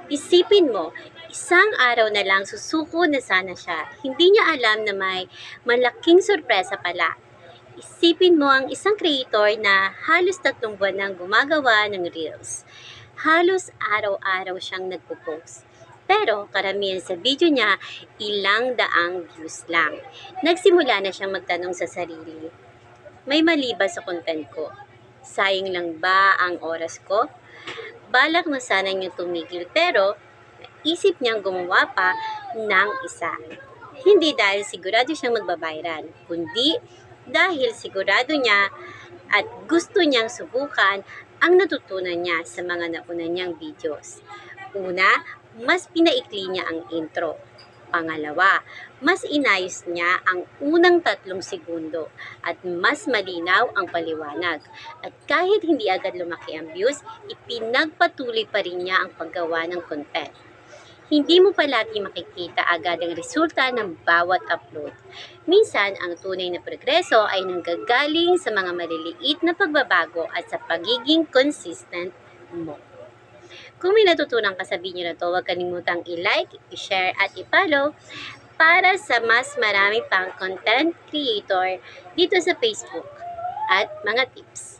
Isipin mo, isang araw na lang susuko na sana siya. Hindi niya alam na may malaking sorpresa pala. Isipin mo ang isang creator na halos 3 buwan nang gumagawa ng Reels. Halos araw-araw siyang nagpo-post. Pero karamihan sa video niya, ilang daang views lang. Nagsimula na siyang magtanong sa sarili, may mali ba sa content ko? Sayang lang ba ang oras ko? Balak na sana niyang tumigil pero isip niyang gumawa pa ng isa. Hindi dahil sigurado siyang magbabiral, kundi dahil sigurado niya at gusto niyang subukan ang natutunan niya sa mga nauna niyang videos. Una, mas pinaikli niya ang intro. Pangalawa, mas inayos niya ang unang 3 segundo at mas malinaw ang paliwanag. At kahit hindi agad lumaki ang views, ipinagpatuloy pa rin niya ang paggawa ng content. Hindi mo palagi makikita agad ang resulta ng bawat upload. Minsan, ang tunay na progreso ay nanggagaling sa mga maliliit na pagbabago at sa pagiging consistent mo. Kung may natutunan ka sa video na to, huwag kalimutang i-like, i-share at i-follow para sa mas marami pang content creator dito sa Facebook at mga tips.